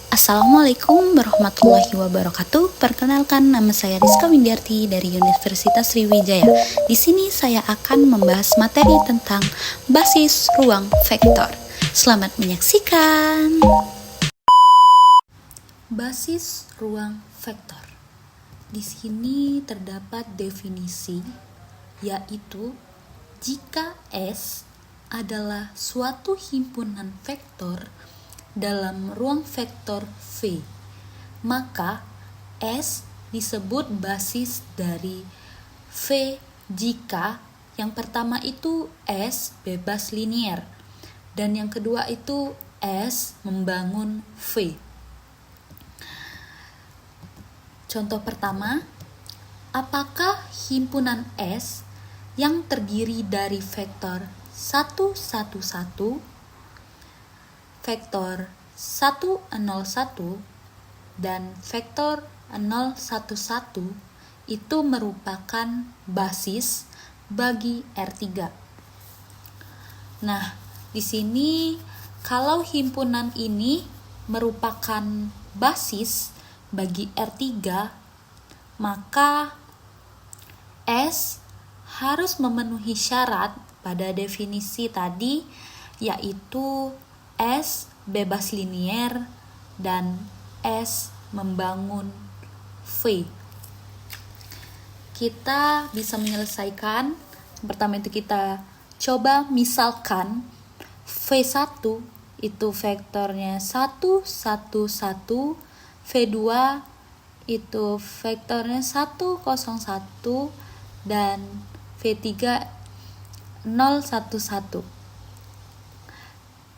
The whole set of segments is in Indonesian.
Assalamualaikum warahmatullahi wabarakatuh. Perkenalkan, nama saya Rizka Windiarti dari Universitas Sriwijaya. Di sini saya akan membahas materi tentang basis ruang vektor. Selamat menyaksikan. Basis ruang vektor. Di sini terdapat definisi, yaitu jika S adalah suatu himpunan vektor dalam ruang vektor V, maka S disebut basis dari V jika yang pertama itu S bebas linier dan yang kedua itu S membangun V. Contoh pertama, apakah himpunan S yang terdiri dari vektor 1, 1, 1, vektor 1, 0, 1 dan vektor 0, 1, 1 itu merupakan basis bagi R3. Nah, di sini kalau himpunan ini merupakan basis bagi R3, maka S harus memenuhi syarat pada definisi tadi, yaitu S bebas linier dan S membangun V. Kita bisa menyelesaikan. Pertama itu kita coba misalkan V1 itu vektornya 1, 1, 1, V2 itu vektornya 1, 0, 1 dan V3 0, 1, 1.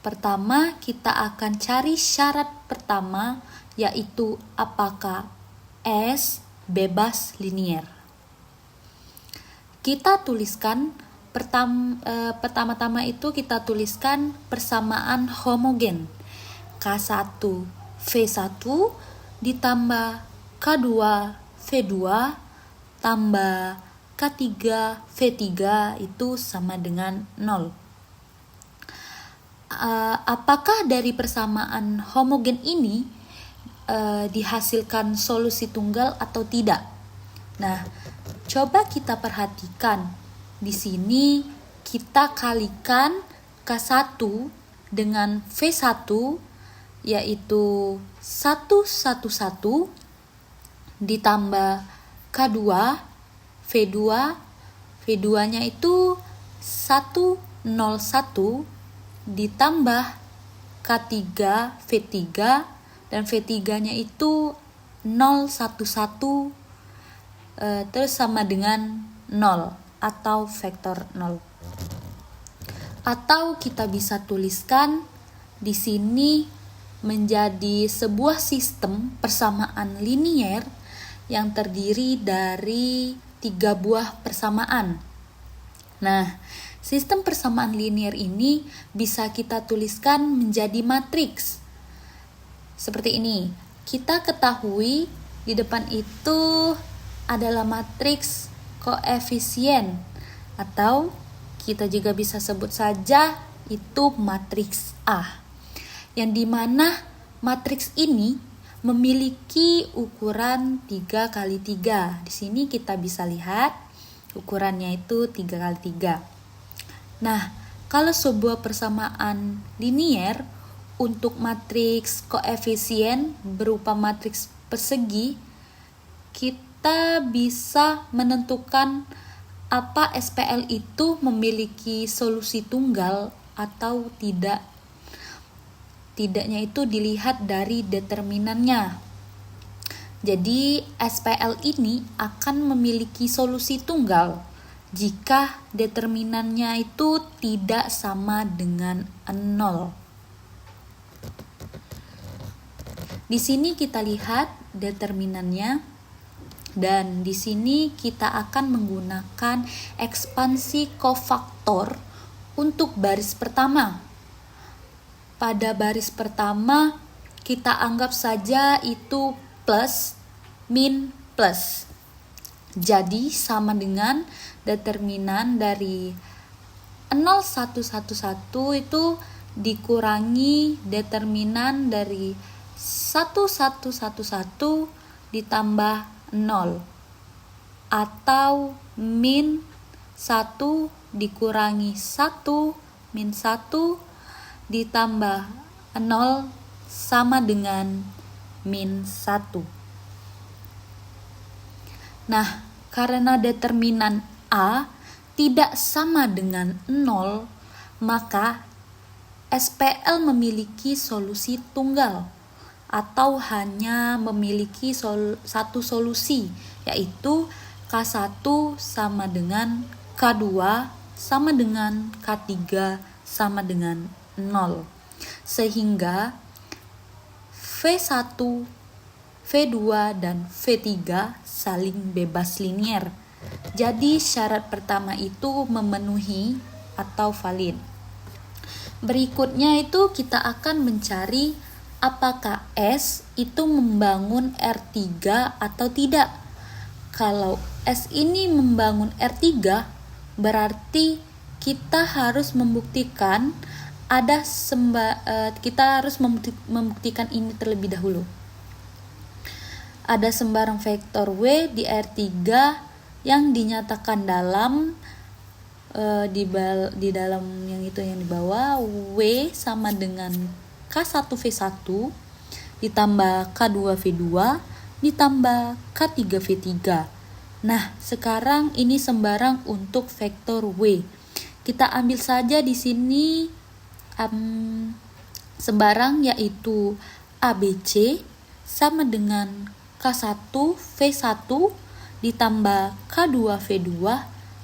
Pertama, kita akan cari syarat pertama, yaitu apakah S bebas linier. Kita tuliskan pertama-tama itu kita tuliskan persamaan homogen K1 V1 ditambah K2 V2 tambah K3 V3 itu sama dengan 0. Apakah dari persamaan homogen ini dihasilkan solusi tunggal atau tidak? Nah, coba kita perhatikan. Di sini kita kalikan K1 dengan V1, yaitu 1, 1, 1 ditambah K2 V2, V2-nya itu 1, 0, 1 ditambah K3 V3 dan V3-nya itu 0, 1, 1 terus sama dengan 0 atau vektor 0. Atau kita bisa tuliskan di sini menjadi sebuah sistem persamaan linier yang terdiri dari 3 buah persamaan. Nah, sistem persamaan linier ini bisa kita tuliskan menjadi matriks. Seperti ini. Kita ketahui di depan itu adalah matriks koefisien, atau kita juga bisa sebut saja itu matriks A. Yang dimana matriks ini memiliki ukuran 3 kali 3. Di sini kita bisa lihat ukurannya itu 3 kali 3. Nah, kalau sebuah persamaan linier untuk matriks koefisien berupa matriks persegi, kita bisa menentukan apa SPL itu memiliki solusi tunggal atau tidak. Tidaknya itu dilihat dari determinannya. Jadi, SPL ini akan memiliki solusi tunggal jika determinannya itu tidak sama dengan 0. Di sini kita lihat determinannya, dan di sini kita akan menggunakan ekspansi kofaktor untuk baris pertama. Pada baris pertama kita anggap saja itu plus, min, plus. Jadi sama dengan determinan dari 0111 itu dikurangi determinan dari 1111 ditambah 0, atau min 1 dikurangi 1 min 1 ditambah 0 sama dengan min 1. Nah, karena determinan A tidak sama dengan 0, maka SPL memiliki solusi tunggal atau hanya memiliki satu solusi, yaitu K1 sama dengan K2 sama dengan K3 sama dengan 0. Sehingga V1, V2, dan V3 saling bebas linier. Jadi syarat pertama itu memenuhi atau valid. Berikutnya itu kita akan mencari apakah S itu membangun R3 atau tidak. Kalau S ini membangun R3, berarti kita harus membuktikan membuktikan ini terlebih dahulu. Ada sembarang vektor W di R3 yang dinyatakan dalam di dalam yang itu yang di bawah, W sama dengan K1 V1 ditambah K2 V2 ditambah K3 V3. Nah, sekarang ini sembarang untuk vektor W. Kita ambil saja di sini sembarang, yaitu ABC sama dengan K1 V1 ditambah K2 V2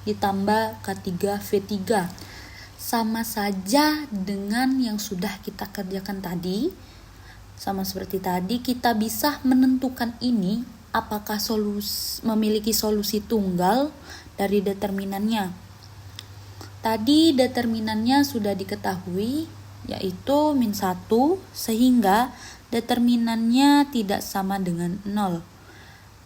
ditambah K3 V3. Sama saja dengan yang sudah kita kerjakan tadi. Sama seperti tadi, kita bisa menentukan ini apakah memiliki solusi tunggal dari determinannya. Tadi determinannya sudah diketahui, yaitu min 1, sehingga determinannya tidak sama dengan 0.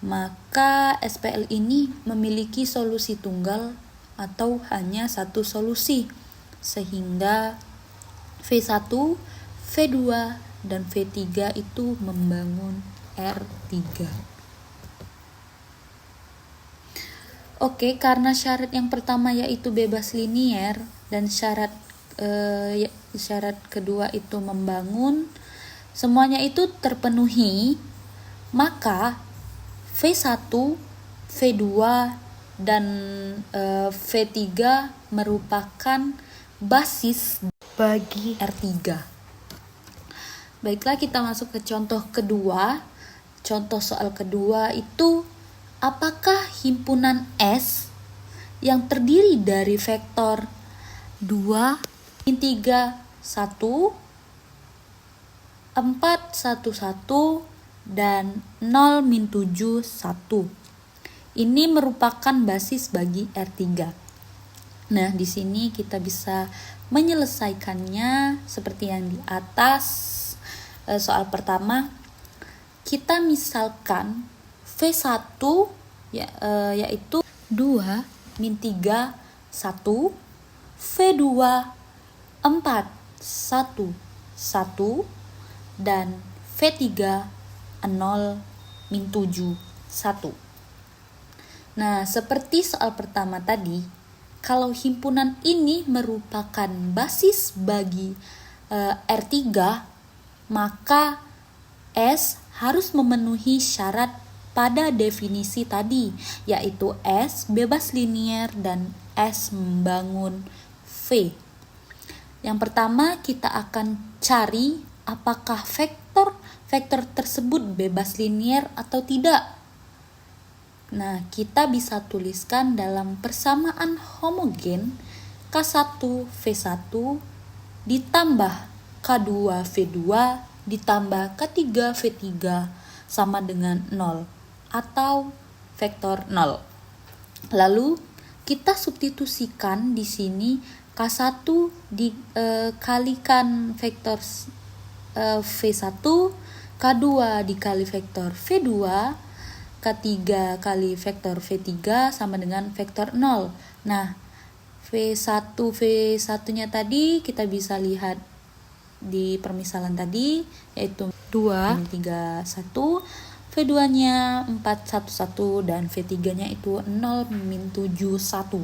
Maka SPL ini memiliki solusi tunggal atau hanya satu solusi, sehingga V1, V2, dan V3 itu membangun R3. Oke, karena syarat yang pertama yaitu bebas linier dan syarat kedua itu membangun, semuanya itu terpenuhi, maka V1, V2, dan V3 merupakan basis bagi R3. Baiklah, kita masuk ke contoh kedua. Contoh soal kedua itu, apakah himpunan S yang terdiri dari vektor 2, min 3, 1, 4, 1, 1, dan 0, min 7, 1. Ini merupakan basis bagi R3. Nah, di sini kita bisa menyelesaikannya seperti yang di atas. Soal pertama, kita misalkan V1 yaitu 2, min 3, 1, V2, 4, 1, 1, dan V3, 0, min 7, 1. Nah, seperti soal pertama tadi, kalau himpunan ini merupakan basis bagi R3, maka S harus memenuhi syarat pada definisi tadi, yaitu S bebas linier dan S membangun V. Yang pertama, kita akan cari apakah vektor tersebut bebas linier atau tidak. Nah, kita bisa tuliskan dalam persamaan homogen K1 V1 ditambah K2 V2 ditambah K3 V3 sama dengan 0 atau vektor 0. Lalu kita substitusikan di sini K1 dikalikan vektor V1, K2 dikali vektor V2, K3 kali vektor V3 sama dengan vektor 0. Nah, V1 nya tadi kita bisa lihat di permisalan tadi, yaitu 2 min 31, V2-nya 411 dan V3-nya itu 0 min 71.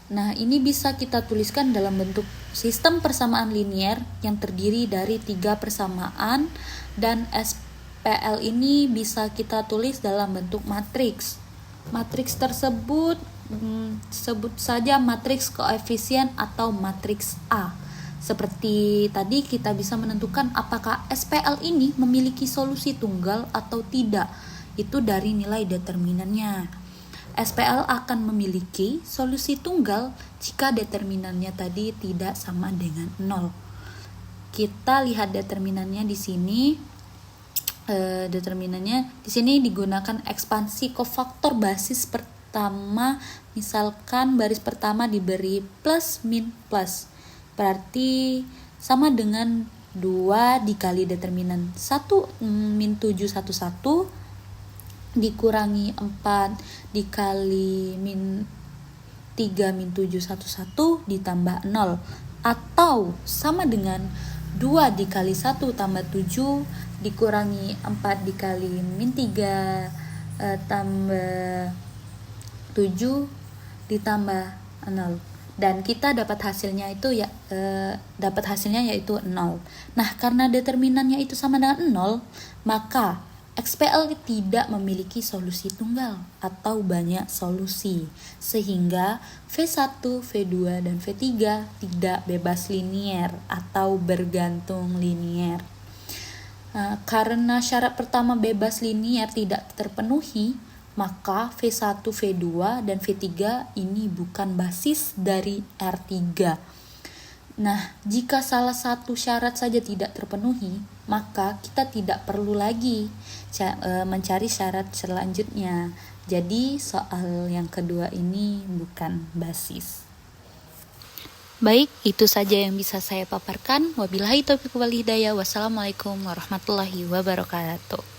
Nah, ini bisa kita tuliskan dalam bentuk sistem persamaan linier yang terdiri dari 3 persamaan, dan SPL ini bisa kita tulis dalam bentuk matriks. Matriks tersebut sebut saja matriks koefisien atau matriks A. Seperti tadi kita bisa menentukan apakah SPL ini memiliki solusi tunggal atau tidak. Itu dari nilai determinannya. SPL akan memiliki solusi tunggal jika determinannya tadi tidak sama dengan 0. Kita lihat determinannya di sini. Determinannya di sini digunakan ekspansi kofaktor basis pertama. Misalkan baris pertama diberi plus min plus. Berarti sama dengan 2 dikali determinan 1 min 711 dikurangi 4 dikali min 3 min 711 ditambah 0, atau sama dengan 2 dikali 1 tambah 7 dikurangi 4 dikali min 3 tambah 7 ditambah 0, dan kita dapat hasilnya yaitu 0. Nah, karena determinannya itu sama dengan 0, maka XPL tidak memiliki solusi tunggal atau banyak solusi, sehingga V1, V2, dan V3 tidak bebas linier atau bergantung linier. Karena syarat pertama bebas linier tidak terpenuhi, maka V1, V2, dan V3 ini bukan basis dari R3. Nah, jika salah satu syarat saja tidak terpenuhi, maka kita tidak perlu lagi mencari syarat selanjutnya. Jadi, soal yang kedua ini bukan basis. Baik, itu saja yang bisa saya paparkan. Wabillahi taufiq wal hidayah. Wassalamualaikum warahmatullahi wabarakatuh.